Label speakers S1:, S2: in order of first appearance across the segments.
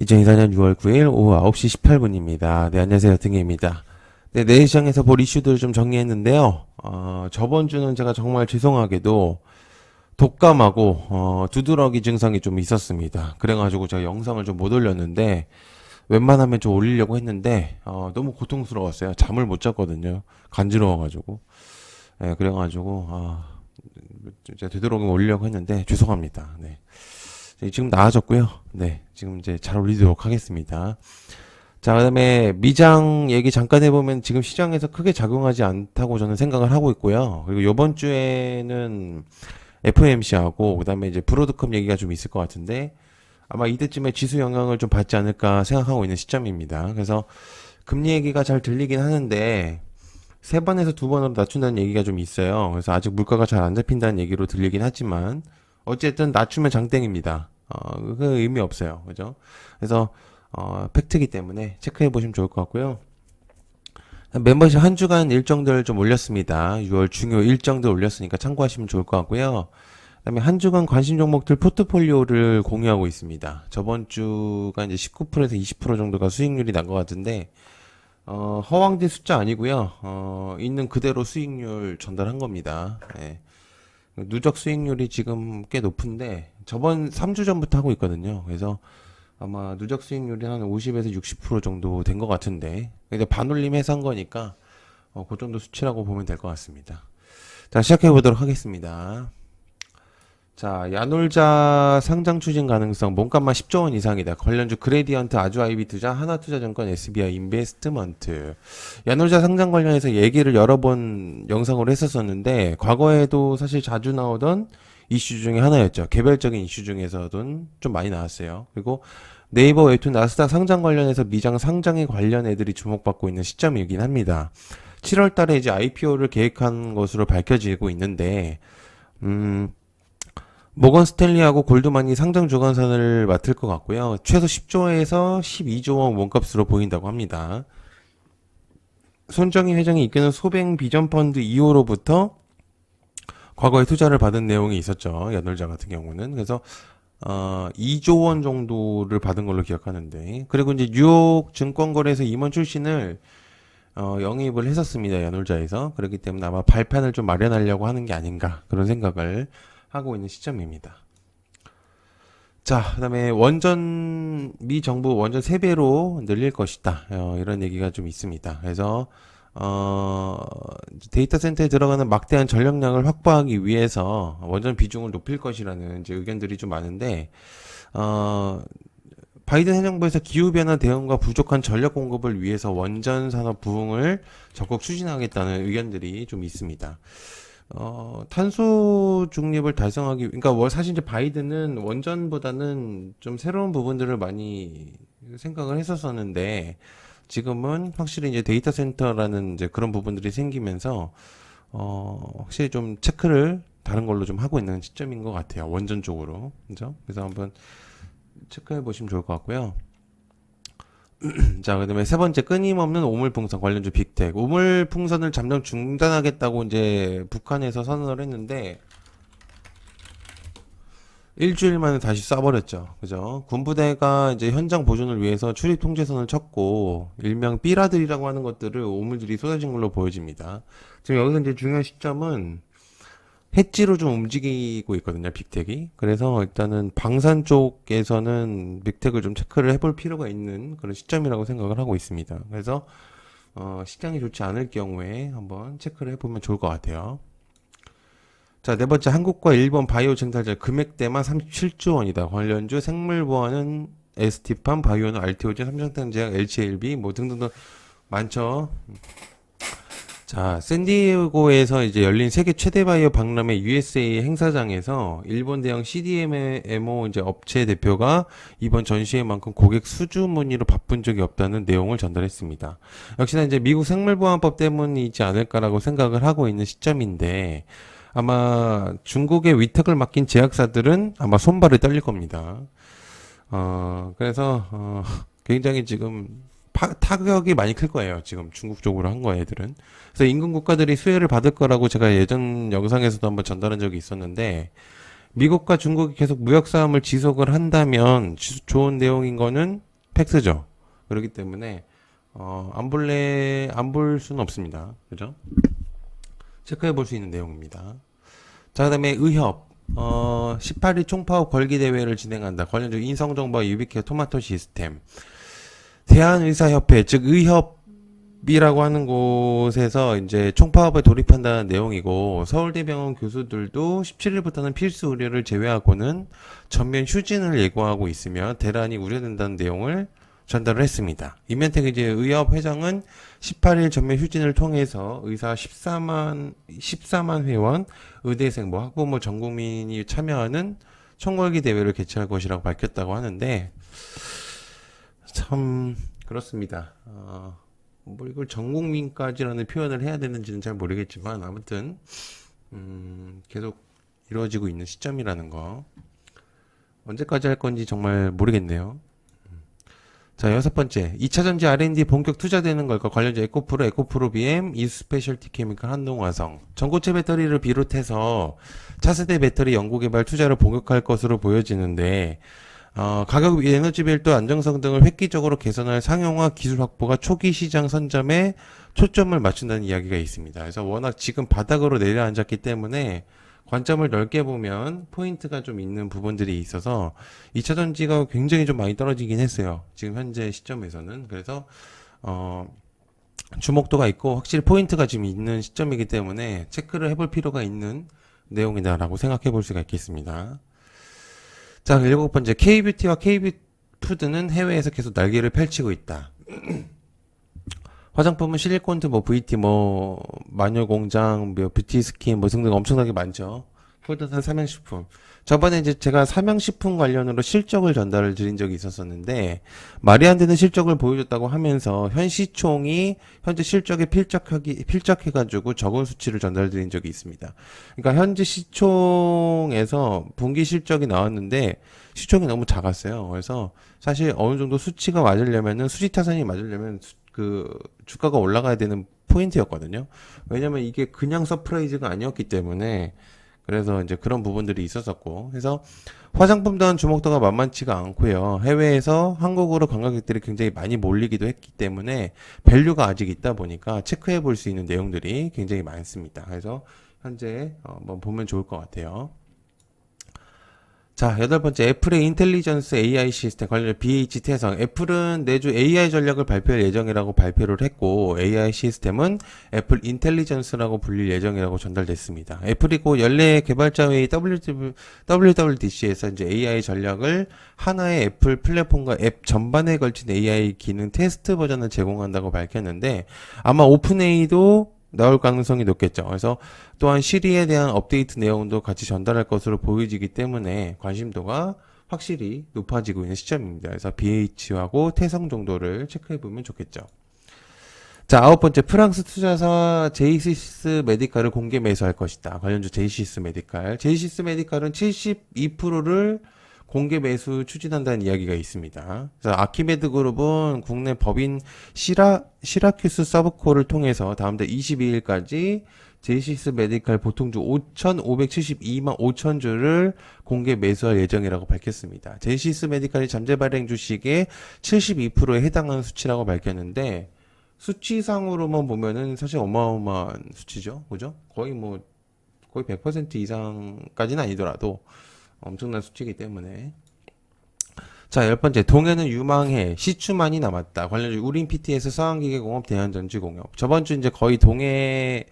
S1: 2024년 6월 9일 오후 9시 18분입니다. 네, 안녕하세요. 등혜입니다. 네, 내일 시장에서 볼 이슈들을 좀 정리했는데요. 저번 주는 제가 정말 죄송하게도 독감하고, 두드러기 증상이 좀 있었습니다. 그래가지고 제가 영상을 좀 못 올렸는데, 웬만하면 좀 올리려고 했는데, 너무 고통스러웠어요. 잠을 못 잤거든요. 간지러워가지고. 네, 그래가지고, 제가 되도록이면 올리려고 했는데, 죄송합니다. 네. 지금 나아졌고요. 네, 지금 이제 잘 올리도록 하겠습니다. 자, 그다음에 미장 얘기 잠깐 해보면 지금 시장에서 크게 작용하지 않다고 저는 생각을 하고 있고요. 그리고 이번 주에는 FOMC하고 그다음에 이제 브로드컵 얘기가 좀 있을 것 같은데 아마 이때쯤에 지수 영향을 좀 받지 않을까 생각하고 있는 시점입니다. 그래서 금리 얘기가 잘 들리긴 하는데 세 번에서 두 번으로 낮춘다는 얘기가 좀 있어요. 그래서 아직 물가가 잘 안 잡힌다는 얘기로 들리긴 하지만 어쨌든 낮추면 장땡입니다. 그 의미 없어요. 그죠? 그래서, 팩트기 때문에 체크해 보시면 좋을 것 같고요. 멤버십 한 주간 일정들 좀 올렸습니다. 6월 중요 일정들 올렸으니까 참고하시면 좋을 것 같고요. 그다음에 한 주간 관심 종목들 포트폴리오를 공유하고 있습니다. 저번 주가 이제 19%에서 20% 정도가 수익률이 난 것 같은데, 허황된 숫자 아니고요. 있는 그대로 수익률 전달한 겁니다. 네. 누적 수익률이 지금 꽤 높은데 저번 3주 전부터 하고 있거든요. 그래서 아마 누적 수익률이 한 50에서 60% 정도 된 것 같은데 근데 반올림 해서 한 거니까 그 정도 수치라고 보면 될 것 같습니다. 자, 시작해 보도록 하겠습니다. 자, 야놀자 상장 추진 가능성 몸값만 10조 원 이상이다. 관련주 그레디언트, 아주아이비 투자, 하나투자증권, SBI 인베스트먼트. 야놀자 상장 관련해서 얘기를 여러 번 영상으로 했었었는데 과거에도 사실 자주 나오던 이슈 중에 하나였죠. 개별적인 이슈 중에서도 좀 많이 나왔어요. 그리고 네이버 웹툰 나스닥 상장 관련해서 미장 상장에 관련 애들이 주목받고 있는 시점이긴 합니다. 7월 달에 이제 IPO를 계획한 것으로 밝혀지고 있는데 모건 스탠리하고 골드만이 상장 주관사를 맡을 것 같고요. 최소 10조에서 12조 원 원값으로 보인다고 합니다. 손정희 회장이 이끄는 소뱅 비전펀드 2호로부터 과거에 투자를 받은 내용이 있었죠. 야놀자 같은 경우는. 그래서 2조 원 정도를 받은 걸로 기억하는데 그리고 이제 뉴욕 증권거래소 임원 출신을 영입을 했었습니다. 야놀자에서. 그렇기 때문에 아마 발판을 좀 마련하려고 하는 게 아닌가 그런 생각을 하고 있는 시점입니다. 자, 그다음에 원전 미 정부 원전 3배로 늘릴 것이다. 이런 얘기가 좀 있습니다. 그래서 데이터 센터에 들어가는 막대한 전력량을 확보하기 위해서 원전 비중을 높일 것이라는 이제 의견들이 좀 많은데 바이든 행정부에서 기후변화 대응과 부족한 전력 공급을 위해서 원전 산업 부흥을 적극 추진하겠다는 의견들이 좀 있습니다. 탄소 중립을 달성하기, 그러니까 사실 이제 바이든은 원전보다는 좀 새로운 부분들을 많이 생각을 했었었는데, 지금은 확실히 이제 데이터 센터라는 이제 그런 부분들이 생기면서, 확실히 좀 체크를 다른 걸로 좀 하고 있는 시점인 것 같아요. 원전 쪽으로. 그죠? 그래서 한번 체크해 보시면 좋을 것 같고요. 자, 그다음에 세 번째 끊임없는 오물풍선 관련주 빅텍. 오물풍선을 잠정 중단하겠다고 이제 북한에서 선언을 했는데 일주일 만에 다시 쏴버렸죠. 그죠? 군부대가 이제 현장 보존을 위해서 출입 통제선을 쳤고 일명 삐라들이라고 하는 것들을 오물들이 쏟아진 걸로 보여집니다. 지금 여기서 이제 중요한 시점은 해지로 좀 움직이고 있거든요, 빅텍이. 그래서 일단은 방산 쪽에서는 빅텍을 좀 체크를 해볼 필요가 있는 그런 시점이라고 생각을 하고 있습니다. 그래서 시장이 좋지 않을 경우에 한번 체크를 해보면 좋을 것 같아요. 자, 네 번째 한국과 일본 바이오 증탈제 금액대만 37조 원이다. 관련주 생물보안은 ST팜, 바이오는 RTO젠, 삼성탄제약, LCLB 뭐 등등등 많죠. 자, 샌디에고에서 이제 열린 세계 최대 바이오 박람회 USA 행사장에서 일본 대형 CDMO 이제 업체 대표가 이번 전시회만큼 고객 수주 문의로 바쁜 적이 없다는 내용을 전달했습니다. 역시나 이제 미국 생물보안법 때문이지 않을까라고 생각을 하고 있는 시점인데 아마 중국의 위탁을 맡긴 제약사들은 아마 손발이 떨릴 겁니다. 그래서 굉장히 지금 타격이 많이 클 거예요. 지금 중국 쪽으로 한 거예요, 애들은. 그래서 인근 국가들이 수혜를 받을 거라고 제가 예전 영상에서도 한번 전달한 적이 있었는데, 미국과 중국이 계속 무역 싸움을 지속을 한다면 좋은 내용인 거는 팩트죠. 그렇기 때문에 안 볼 수는 없습니다. 그죠? 체크해 볼 수 있는 내용입니다. 자, 그다음에 의협. 18일 총파업 걸기 대회를 진행한다. 관련주 인성정보와 유비케어 토마토 시스템. 대한의사협회, 즉 의협이라고 하는 곳에서 이제 총파업에 돌입한다는 내용이고, 서울대병원 교수들도 17일부터는 필수 의료를 제외하고는 전면 휴진을 예고하고 있으며 대란이 우려된다는 내용을 전달을 했습니다. 임현택 이제 의협 회장은 18일 전면 휴진을 통해서 의사 14만 회원, 의대생, 학부모 전 국민이 참여하는 총궐기 대회를 개최할 것이라고 밝혔다고 하는데, 참 그렇습니다. 뭐 이걸 전 국민까지라는 표현을 해야 되는지는 잘 모르겠지만 아무튼 계속 이루어지고 있는 시점이라는 거. 언제까지 할 건지 정말 모르겠네요. 자, 여섯 번째. 2차 전지 R&D 본격 투자되는 걸까? 관련주 에코프로 BM, 이스페셜티 케미칼 한동화성. 전고체 배터리를 비롯해서 차세대 배터리 연구개발 투자를 본격화할 것으로 보여지는데, 가격, 에너지 밀도, 안정성 등을 획기적으로 개선할 상용화 기술 확보가 초기 시장 선점에 초점을 맞춘다는 이야기가 있습니다. 그래서 워낙 지금 바닥으로 내려앉았기 때문에 관점을 넓게 보면 포인트가 좀 있는 부분들이 있어서 2차 전지가 굉장히 좀 많이 떨어지긴 했어요. 지금 현재 시점에서는. 그래서 주목도가 있고 확실히 포인트가 지금 있는 시점이기 때문에 체크를 해볼 필요가 있는 내용이다라고 생각해 볼 수가 있겠습니다. 자, 일곱 번째. K뷰티와 K푸드는 해외에서 계속 날개를 펼치고 있다. 화장품은 실리콘트, VT, 마녀공장, 뷰티스킨, 등등 엄청나게 많죠. 폴더산 삼양식품. 저번에 이제 제가 삼양식품 관련으로 실적을 전달을 드린 적이 있었었는데, 말이 안 되는 실적을 보여줬다고 하면서, 현 시총이 현재 실적에 필적해가지고 적은 수치를 전달드린 적이 있습니다. 그러니까 현재 시총에서 분기 실적이 나왔는데, 시총이 너무 작았어요. 그래서 사실 어느 정도 수치가 맞으려면은, 수지타산이 맞으려면, 주가가 올라가야 되는 포인트였거든요. 왜냐면 이게 그냥 서프라이즈가 아니었기 때문에, 그래서 이제 그런 부분들이 있었었고, 그래서 화장품 또한 주목도가 만만치가 않고요. 해외에서 한국으로 관광객들이 굉장히 많이 몰리기도 했기 때문에 밸류가 아직 있다 보니까 체크해 볼 수 있는 내용들이 굉장히 많습니다. 그래서 현재 한번 보면 좋을 것 같아요. 자, 여덟 번째, 애플의 인텔리전스 AI 시스템 관련 BH 태성. 애플은 내주 AI 전략을 발표할 예정이라고 발표를 했고, AI 시스템은 애플 인텔리전스라고 불릴 예정이라고 전달됐습니다. 애플이 고 연례 개발자회의 WWDC에서 이제 AI 전략을 하나의 애플 플랫폼과 앱 전반에 걸친 AI 기능 테스트 버전을 제공한다고 밝혔는데, 아마 오픈AI도 나올 가능성이 높겠죠. 그래서 또한 시리에 대한 업데이트 내용도 같이 전달할 것으로 보여지기 때문에 관심도가 확실히 높아지고 있는 시점입니다. 그래서 BH하고 태성 정도를 체크해보면 좋겠죠. 자, 아홉 번째, 프랑스 투자사 제이시스 메디칼을 공개 매수할 것이다. 관련주 제이시스 메디칼. 제이시스 메디칼은 72%를 공개 매수 추진한다는 이야기가 있습니다. 그래서 아키메드 그룹은 국내 법인 시라큐스 서브코를 통해서 다음 달 22일까지 제이시스 메디칼 보통주 5,572만 5천 주를 공개 매수할 예정이라고 밝혔습니다. 제이시스 메디칼이 잠재 발행 주식의 72%에 해당하는 수치라고 밝혔는데, 수치상으로만 보면은 사실 어마어마한 수치죠. 그죠? 거의 100% 이상까지는 아니더라도 엄청난 수치이기 때문에. 자, 열 번째, 동해는 유망해 시추만이 남았다. 관련주 우림PT에서 서한기계공업, 대한전지공업. 저번 주 이제 거의 동해하고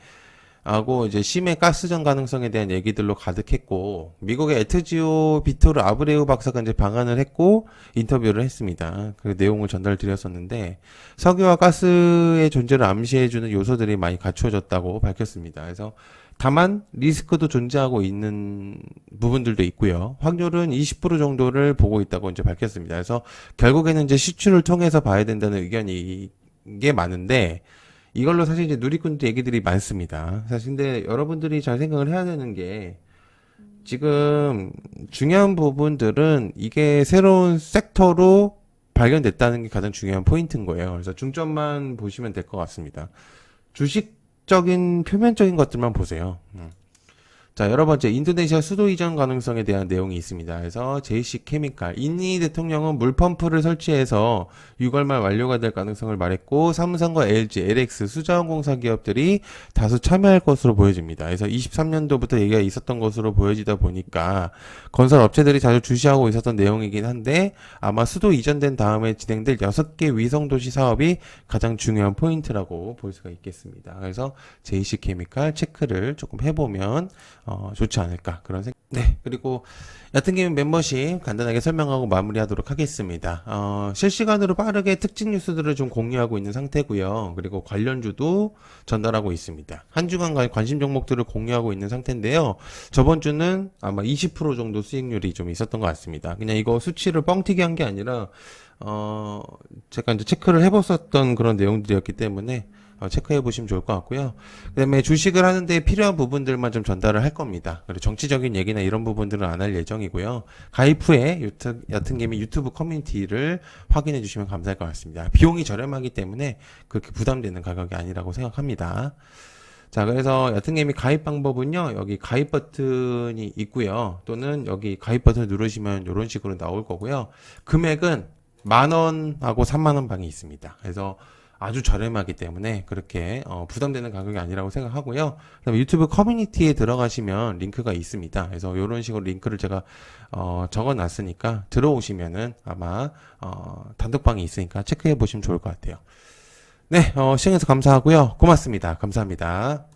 S1: 이제 심해 가스전 가능성에 대한 얘기들로 가득했고, 미국의 에트지오 비토르 아브레우 박사가 이제 방한을 했고 인터뷰를 했습니다. 그 내용을 전달드렸었는데, 석유와 가스의 존재를 암시해주는 요소들이 많이 갖추어졌다고 밝혔습니다. 그래서 다만 리스크도 존재하고 있는 부분들도 있고요. 확률은 20% 정도를 보고 있다고 이제 밝혔습니다. 그래서 결국에는 이제 시추를 통해서 봐야 된다는 의견이 게 많은데, 이걸로 사실 이제 누리꾼들 얘기들이 많습니다. 사실 근데 여러분들이 잘 생각을 해야 되는 게, 지금 중요한 부분들은 이게 새로운 섹터로 발견됐다는 게 가장 중요한 포인트인 거예요. 그래서 중점만 보시면 될 것 같습니다. 주식적인 표면적인 것들만 보세요. 자, 여러 번째, 인도네시아 수도 이전 가능성에 대한 내용이 있습니다. 그래서 JC 케미칼, 인니 대통령은 물펌프를 설치해서 6월 말 완료가 될 가능성을 말했고, 삼성과 LG, LX, 수자원공사 기업들이 다수 참여할 것으로 보여집니다. 그래서 23년도부터 얘기가 있었던 것으로 보여지다 보니까 건설 업체들이 자주 주시하고 있었던 내용이긴 한데, 아마 수도 이전된 다음에 진행될 6개 위성도시 사업이 가장 중요한 포인트라고 볼 수가 있겠습니다. 그래서 JC 케미칼 체크를 조금 해보면 좋지 않을까 그런 생각. 네, 그리고 얕은 게임 멤버십 간단하게 설명하고 마무리하도록 하겠습니다. 실시간으로 빠르게 특징 뉴스들을 좀 공유하고 있는 상태고요. 그리고 관련주도 전달하고 있습니다. 한 주간 관심 종목들을 공유하고 있는 상태인데요. 저번 주는 아마 20% 정도 수익률이 좀 있었던 것 같습니다. 그냥 이거 수치를 뻥튀기 한 게 아니라 제가 이제 체크를 해봤었던 그런 내용들이었기 때문에 체크해 보시면 좋을 것 같고요. 그다음에 주식을 하는데 필요한 부분들만 좀 전달을 할 겁니다. 그리고 정치적인 얘기나 이런 부분들은 안 할 예정이고요. 가입 후에 얕은 개미 유튜브 커뮤니티를 확인해 주시면 감사할 것 같습니다. 비용이 저렴하기 때문에 그렇게 부담되는 가격이 아니라고 생각합니다. 자, 그래서 얕은 개미 가입 방법은요, 여기 가입 버튼이 있고요. 또는 여기 가입 버튼을 누르시면 이런 식으로 나올 거고요. 금액은 10,000원하고 30,000원 방이 있습니다. 그래서 아주 저렴하기 때문에 그렇게 부담되는 가격이 아니라고 생각하고요. 그다음에 유튜브 커뮤니티에 들어가시면 링크가 있습니다. 그래서 이런 식으로 링크를 제가 적어놨으니까 들어오시면은 아마 단독방이 있으니까 체크해 보시면 좋을 것 같아요. 네, 시청해주셔서 감사하고요. 고맙습니다. 감사합니다.